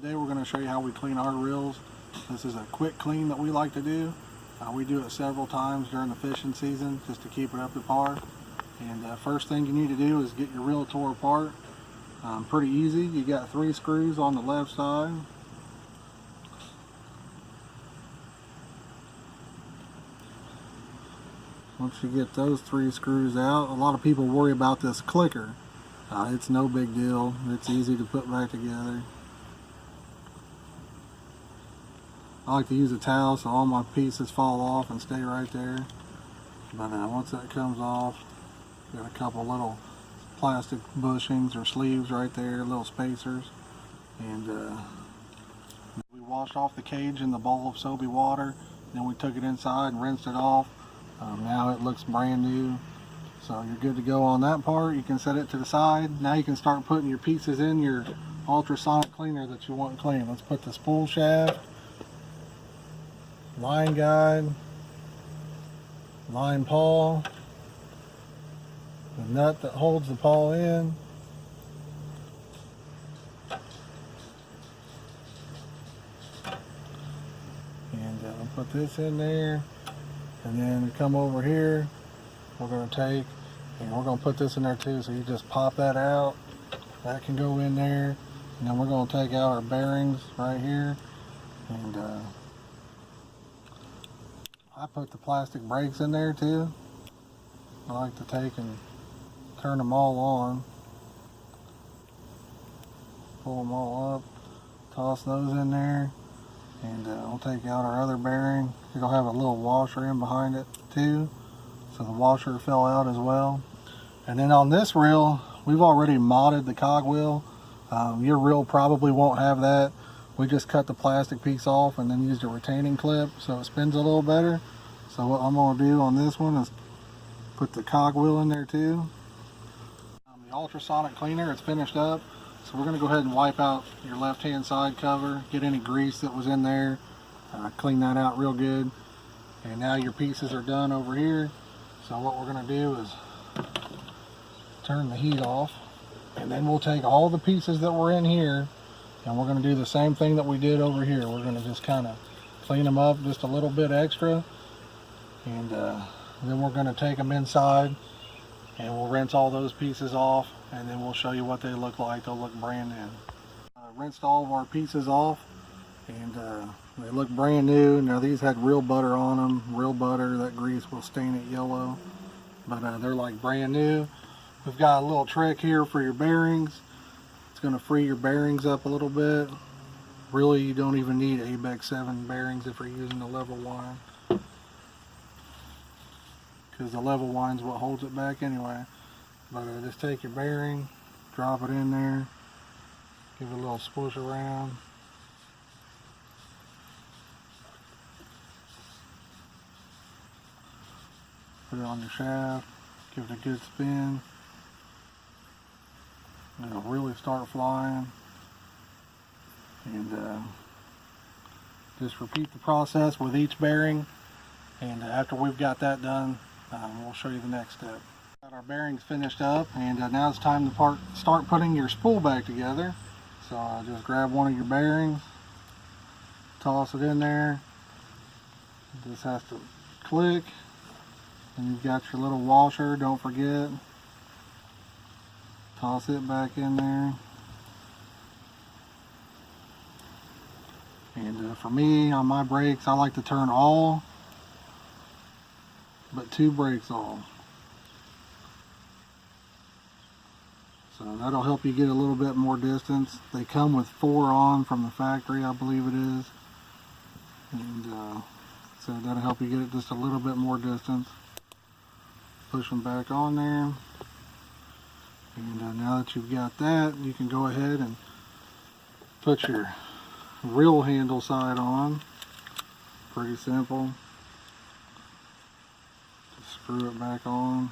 Today we're going to show you how we clean our reels. This is a quick clean that we like to do. We do it several times during the fishing season just to keep it up to par. And first thing you need to do is get your reel tore apart. Pretty easy. You got 3 screws on the left side. Once you get those 3 screws out, a lot of people worry about this clicker. It's no big deal. It's easy to put back together. I like to use a towel so all my pieces fall off and stay right there. But once that comes off, got a couple little plastic bushings or sleeves right there, little spacers. And we washed off the cage in the bowl of soapy water. Then we took it inside and rinsed it off. Now it looks brand new. So you're good to go on that part. You can set it to the side. Now you can start putting your pieces in your ultrasonic cleaner that you want clean. Let's put the spool shaft, line guide, line pawl, the nut that holds the pawl in, and we'll put this in there, and then come over here. We're going to take and we're going to put this in there too, so you just pop that out. That can go in there, and then we're going to take out our bearings right here, and I put the plastic brakes in there too. I like to take and turn them all on, pull them all up, toss those in there, and we'll take out our other bearing. It'll have a little washer in behind it too, so the washer fell out as well. And then on this reel, we've already modded the cogwheel. Your reel probably won't have that. We just cut the plastic piece off and then used a retaining clip so it spins a little better. So what I'm going to do on this one is put the cogwheel in there too. The ultrasonic cleaner is finished up, so we're going to go ahead and wipe out your left hand side cover, get any grease that was in there, clean that out real good. And now your pieces are done over here. So what we're going to do is turn the heat off, and then we'll take all the pieces that were in here, and we're going to do the same thing that we did over here. We're going to just kind of clean them up just a little bit extra, and then we're going to take them inside and we'll rinse all those pieces off, and then we'll show you what they look like. They'll look brand new. Rinsed all of our pieces off, and they look brand new. Now these had real butter on them. Real butter, that grease will stain it yellow, but they're like brand new. We've got a little trick here for your bearings. It's going to free your bearings up a little bit. Really, you don't even need ABEX 7 bearings if you're using the level line, because the level line is what holds it back anyway. But just take your bearing, drop it in there, give it a little swoosh around. Put it on your shaft, give it a good spin. It'll really start flying. And just repeat the process with each bearing. And after we've got that done, we'll show you the next step. Got our bearings finished up, and now it's time to start putting your spool back together. So just grab one of your bearings, toss it in there. This has to click, and you've got your little washer, don't forget. Toss it back in there. And for me, on my brakes, I like to turn all but 2 brakes off. So that'll help you get a little bit more distance. They come with 4 on from the factory, I believe it is. And so that'll help you get it just a little bit more distance. Push them back on there. And now that you've got that, you can go ahead and put your reel handle side on. Pretty simple. Just screw it back on.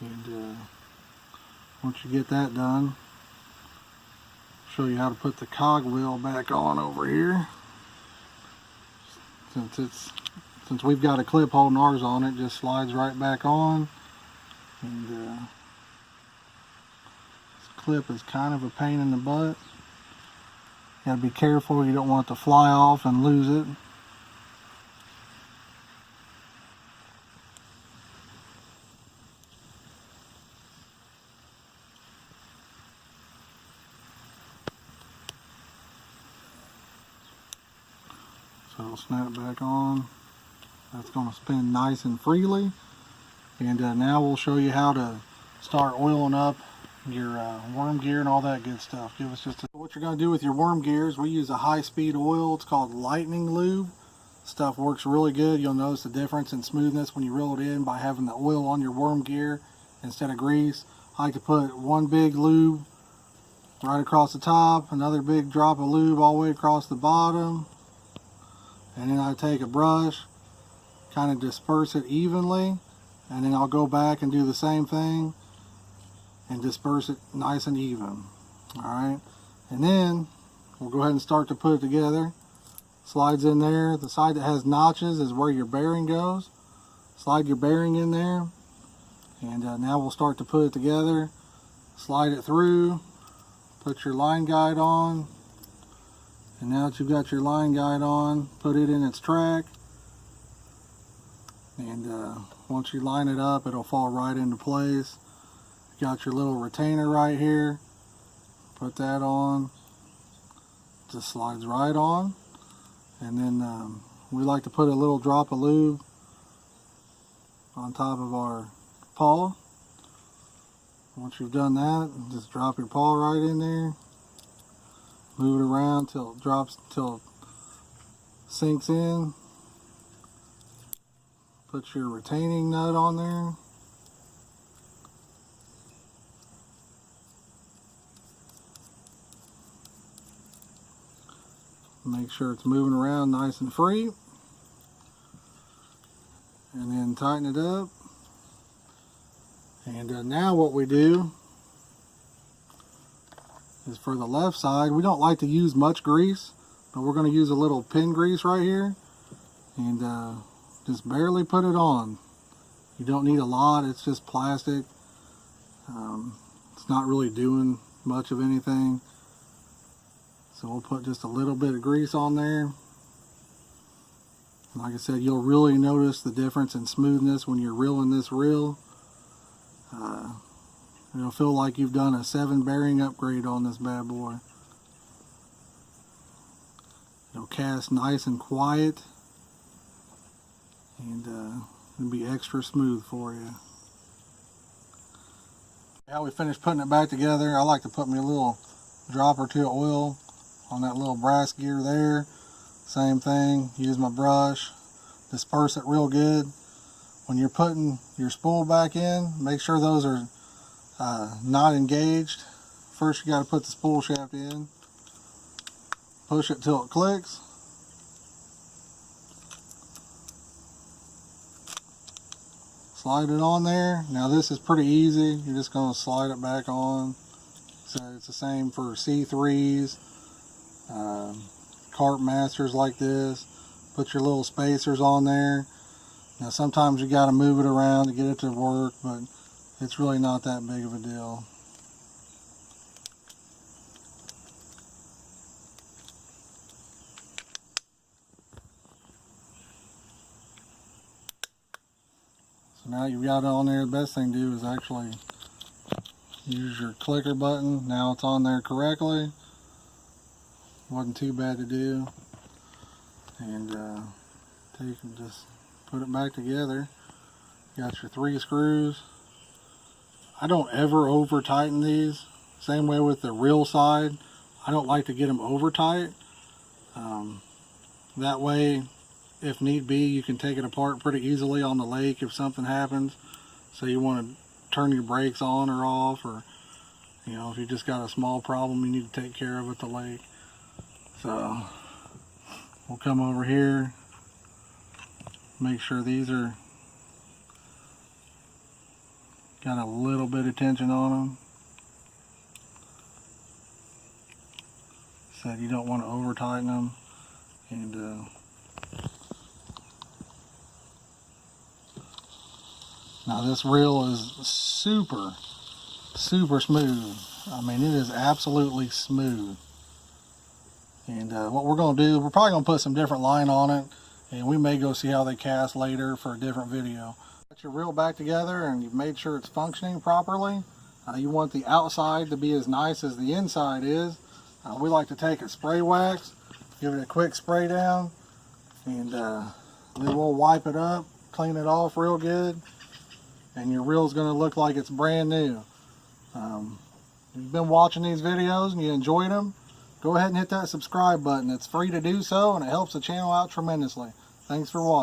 And once you get that done, I'll show you how to put the cogwheel back on over here. Since it's since we've got a clip holding ours on, it just slides right back on. And this clip is kind of a pain in the butt. You gotta be careful, you don't want it to fly off and lose it. So it'll snap back on. That's going to spin nice and freely. And now we'll show you how to start oiling up your worm gear and all that good stuff. Give us just what you're going to do with your worm gears. We use a high-speed oil. It's called Lightning Lube. Stuff works really good. You'll notice the difference in smoothness when you reel it in by having the oil on your worm gear instead of grease. I like to put one big lube right across the top, another big drop of lube all the way across the bottom. And then I take a brush, kind of disperse it evenly, and then I'll go back and do the same thing and disperse it nice and even. Alright, and then we'll go ahead and start to put it together. Slides in there. The side that has notches is where your bearing goes. Slide your bearing in there, and now we'll start to put it together. Slide it through, put your line guide on. And now that you've got your line guide on, put it in its track. And once you line it up, it'll fall right into place. You got your little retainer right here. Put that on. Just slides right on. And then we like to put a little drop of lube on top of our paw. Once you've done that, just drop your paw right in there. Move it around till it drops, till it sinks in. Put your retaining nut on there. Make sure it's moving around nice and free. And then tighten it up. And now what we do is for the left side, we don't like to use much grease, but we're going to use a little pin grease right here, and just barely put it on. You don't need a lot, it's just plastic. It's not really doing much of anything. So we'll put just a little bit of grease on there. Like I said, you'll really notice the difference in smoothness when you're reeling this reel. It'll feel like you've done a 7 bearing upgrade on this bad boy. It'll cast nice and quiet, and it'll be extra smooth for you. Now we finished putting it back together. I like to put me a little drop or two of oil on that little brass gear there. Same thing, use my brush, disperse it real good. When you're putting your spool back in, make sure those are not engaged. First you got to put the spool shaft in, push it till it clicks, slide it on there. Now this is pretty easy, you're just going to slide it back on. So it's the same for C3s, Carp Masters like this. Put your little spacers on there. Now sometimes you got to move it around to get it to work, but it's really not that big of a deal. So now you've got it on there, the best thing to do is actually use your clicker button. Now it's on there correctly. Wasn't too bad to do. And take and just put it back together. You got your 3 screws. I don't ever over tighten these. Same way with the reel side. I don't like to get them over tight. That way, if need be, you can take it apart pretty easily on the lake if something happens. So you want to turn your brakes on or off, or if you just got a small problem you need to take care of at the lake. So we'll come over here, make sure these are got a little bit of tension on them. Said you don't want to over tighten them, and Now this reel is super smooth. I mean, it is absolutely smooth. And what we're going to do, we're probably going to put some different line on it, and we may go see how they cast later for a different video. Got your reel back together and you've made sure it's functioning properly. You want the outside to be as nice as the inside is. We like to take a spray wax, give it a quick spray down, and then we'll wipe it up, clean it off real good, and your reel's going to look like it's brand new. If you've been watching these videos and you enjoyed them, go ahead and hit that subscribe button. It's free to do so, and it helps the channel out tremendously. Thanks for watching.